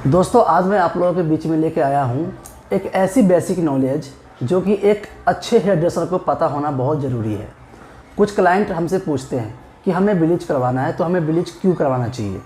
दोस्तों आज मैं आप लोगों के बीच में लेके आया हूँ एक ऐसी बेसिक नॉलेज जो कि एक अच्छे हेयर ड्रेसर को पता होना बहुत ज़रूरी है। कुछ क्लाइंट हमसे पूछते हैं कि हमें ब्लीच करवाना है तो हमें ब्लीच क्यों करवाना चाहिए,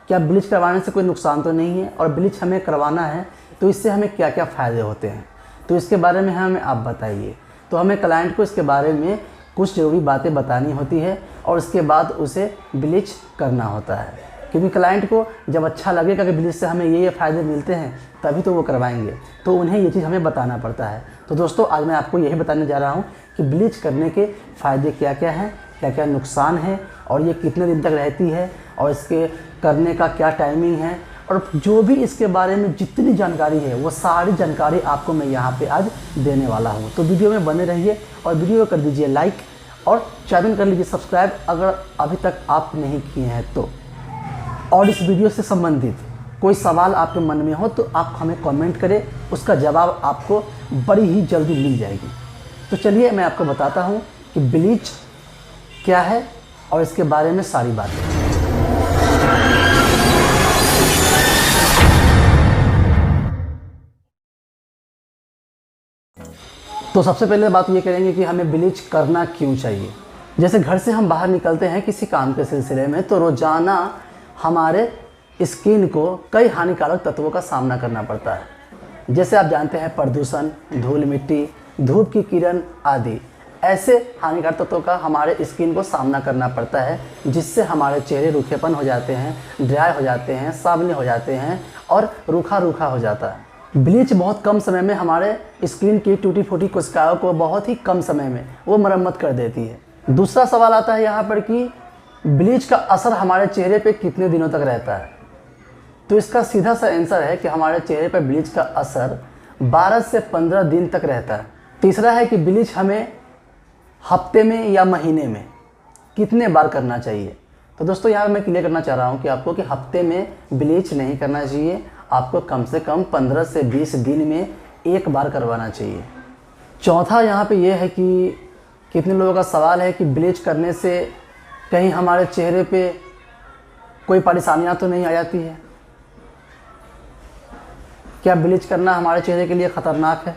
क्या ब्लीच करवाने से कोई नुकसान तो नहीं है, और ब्लीच हमें करवाना है तो इससे हमें क्या क्या फ़ायदे होते हैं, तो इसके बारे में हमें आप बताइए। तो हमें क्लाइंट को इसके बारे में कुछ ज़रूरी बातें बतानी होती है और उसके बाद उसे ब्लीच करना होता है, क्योंकि क्लाइंट को जब अच्छा लगेगा कि ब्लीच से हमें ये फ़ायदे मिलते हैं तभी तो वो करवाएंगे, तो उन्हें ये चीज़ हमें बताना पड़ता है। तो दोस्तों आज मैं आपको यही बताने जा रहा हूँ कि ब्लीच करने के फ़ायदे क्या क्या हैं, क्या क्या नुकसान है, और ये कितने दिन तक रहती है, और इसके करने का क्या टाइमिंग है, और जो भी इसके बारे में जितनी जानकारी है वो सारी जानकारी आपको मैं यहाँ पे आज देने वाला हूँ। तो वीडियो में बने रहिए और वीडियो को कर दीजिए लाइक और चैनल कर लीजिए सब्सक्राइब अगर अभी तक आप नहीं किए हैं तो। और इस वीडियो से संबंधित कोई सवाल आपके मन में हो तो आप हमें कमेंट करें, उसका जवाब आपको बड़ी ही जल्दी मिल जाएगी। तो चलिए मैं आपको बताता हूँ कि ब्लीच क्या है और इसके बारे में सारी बातें। तो सबसे पहले बात ये करेंगे कि हमें ब्लीच करना क्यों चाहिए। जैसे घर से हम बाहर निकलते हैं किसी काम के सिलसिले में, तो रोज़ाना हमारे स्किन को कई हानिकारक तत्वों का सामना करना पड़ता है। जैसे आप जानते हैं प्रदूषण, धूल मिट्टी, धूप की किरण आदि ऐसे हानिकारक तत्वों का हमारे स्किन को सामना करना पड़ता है, जिससे हमारे चेहरे रूखेपन हो जाते हैं, ड्राई हो जाते हैं, सावले हो जाते हैं और रूखा रूखा हो जाता है। ब्लीच बहुत कम समय में हमारे स्किन की टूटी फूटी कोशिकाओं को बहुत ही कम समय में वो मरम्मत कर देती है। दूसरा सवाल आता है यहाँ पर कि ब्लीच का असर हमारे चेहरे पे कितने दिनों तक रहता है। तो इसका सीधा सा आंसर है कि हमारे चेहरे पर ब्लीच का असर 12 से 15 दिन तक रहता है। तीसरा है कि ब्लीच हमें हफ्ते में या महीने में कितने बार करना चाहिए। तो दोस्तों यहाँ मैं क्लियर करना चाह रहा हूँ कि आपको कि हफ्ते में ब्लीच नहीं करना चाहिए, आपको कम से कम 15 से 20 दिन में एक बार करवाना चाहिए। चौथा यहाँ पे ये है कि कितने लोगों का सवाल है कि ब्लीच करने से कहीं हमारे चेहरे पे कोई परेशानियाँ तो नहीं आ जाती है, क्या ब्लीच करना हमारे चेहरे के लिए ख़तरनाक है।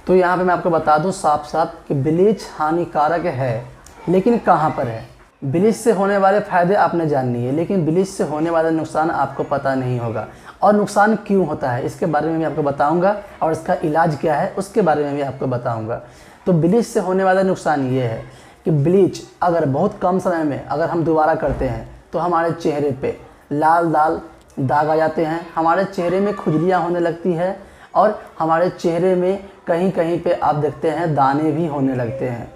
तो यहाँ पे मैं आपको बता दूँ साफ साफ कि ब्लीच हानिकारक है, लेकिन कहाँ पर है। ब्लीच से होने वाले फ़ायदे आपने जाननी है, लेकिन ब्लीच से होने वाला नुकसान आपको पता नहीं होगा, और नुकसान क्यों होता है इसके बारे में भी आपको बताऊंगा, और इसका इलाज क्या है उसके बारे में भी आपको बताऊंगा। तो ब्लीच से होने वाला नुकसान ये है कि ब्लीच अगर बहुत कम समय में अगर हम दोबारा करते हैं तो हमारे चेहरे पे लाल लाल दाग आ जाते हैं, हमारे चेहरे में खुजलियाँ होने लगती है, और हमारे चेहरे में कहीं कहीं पे आप देखते हैं दाने भी होने लगते हैं।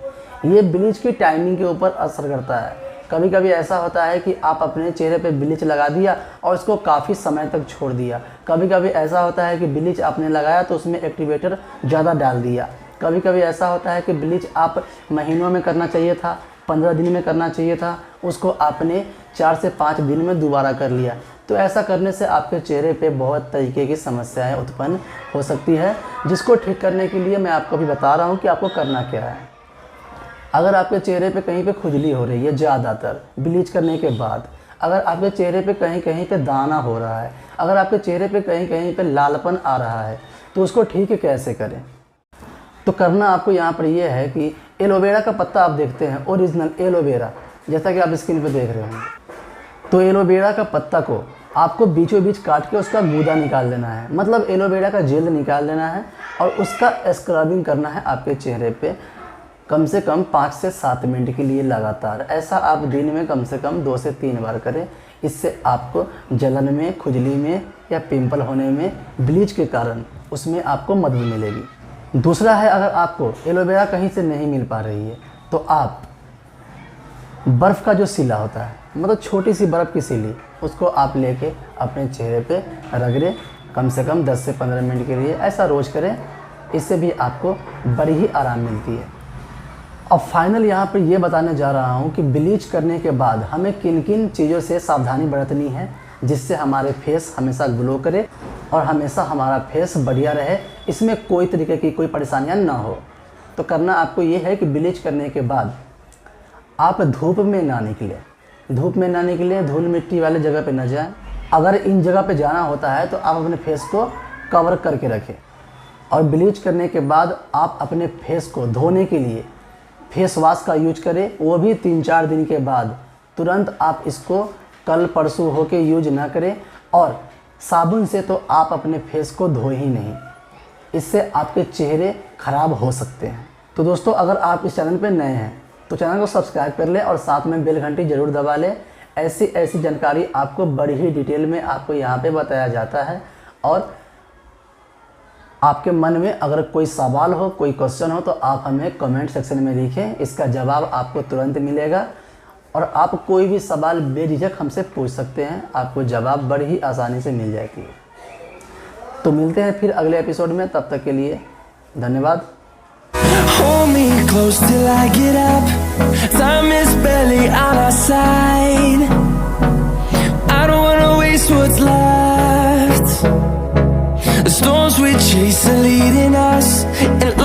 ये ब्लीच की टाइमिंग के ऊपर असर करता है। कभी कभी ऐसा होता है कि आप अपने चेहरे पे ब्लीच लगा दिया और इसको काफ़ी समय तक छोड़ दिया। कभी कभी ऐसा होता है कि ब्लीच आपने लगाया तो उसमें एक्टिवेटर ज़्यादा डाल दिया। कभी कभी ऐसा होता है कि ब्लीच आप महीनों में करना चाहिए था, 15 दिन में करना चाहिए था, उसको आपने 4 से 5 दिन में दोबारा कर लिया। तो ऐसा करने से आपके चेहरे पे बहुत तरीके की समस्याएं उत्पन्न हो सकती है, जिसको ठीक करने के लिए मैं आपको भी बता रहा हूँ कि आपको करना क्या है। अगर आपके चेहरे पे कहीं पे खुजली हो रही है ज़्यादातर ब्लीच करने के बाद, अगर आपके चेहरे पे कहीं कहीं पे दाना हो रहा है, अगर आपके चेहरे पे कहीं कहीं पे लालपन आ रहा है, तो उसको ठीक कैसे करें। तो करना आपको यहाँ पर यह है कि एलोवेरा का पत्ता आप देखते हैं, ओरिजिनल एलोवेरा, जैसा कि आप स्क्रीन पे देख रहे होंगे, तो एलोवेरा का पत्ता को आपको बीचों बीच काट के उसका गूदा निकाल लेना है, मतलब एलोवेरा का जेल निकाल लेना है, और उसका स्क्रबिंग करना है आपके चेहरे पे कम से कम 5 से 7 मिनट के लिए लगातार। ऐसा आप दिन में कम से कम 2 से 3 बार करें। इससे आपको जलन में, खुजली में या पिंपल होने में ब्लीच के कारण उसमें आपको मदद मिलेगी। दूसरा है, अगर आपको एलोवेरा कहीं से नहीं मिल पा रही है तो आप बर्फ़ का जो सिला होता है, मतलब छोटी सी बर्फ़ की सिली, उसको आप लेके अपने चेहरे पे रगड़ें कम से कम 10 से 15 मिनट के लिए। ऐसा रोज़ करें, इससे भी आपको बड़ी ही आराम मिलती है। अब फाइनल यहाँ पर ये बताने जा रहा हूँ कि ब्लीच करने के बाद हमें किन किन चीज़ों से सावधानी बरतनी है, जिससे हमारे फेस हमेशा ग्लो करे और हमेशा हमारा फेस बढ़िया रहे, इसमें कोई तरीके की कोई परेशानियाँ ना हो। तो करना आपको ये है कि ब्लीच करने के बाद आप धूप में ना निकलें, धूप में ना निकलें, धूल मिट्टी वाले जगह पे ना जाएं, अगर इन जगह पे जाना होता है तो आप अपने फेस को कवर करके रखें। और ब्लीच करने के बाद आप अपने फेस को धोने के लिए फेस वॉश का यूज करें, वो भी 3-4 दिन के बाद। तुरंत आप इसको कल परसों होके यूज ना करें। और साबुन से तो आप अपने फेस को धो ही नहीं, इससे आपके चेहरे ख़राब हो सकते हैं। तो दोस्तों, अगर आप इस चैनल पे नए हैं तो चैनल को सब्सक्राइब कर लें और साथ में बेल घंटी ज़रूर दबा लें। ऐसी जानकारी आपको बड़ी ही डिटेल में आपको यहाँ पे बताया जाता है। और आपके मन में अगर कोई सवाल हो, कोई क्वेश्चन हो, तो आप हमें कमेंट सेक्शन में लिखें, इसका जवाब आपको तुरंत मिलेगा। और आप कोई भी सवाल बेझिझक हमसे पूछ सकते हैं, आपको जवाब बड़ी ही आसानी से मिल जाएगी। तो मिलते हैं फिर अगले एपिसोड में, तब तक के लिए धन्यवाद। Hold me close till I get up. Time is barely on our side. I don't wanna waste what's left. The storms we chase are leading us, and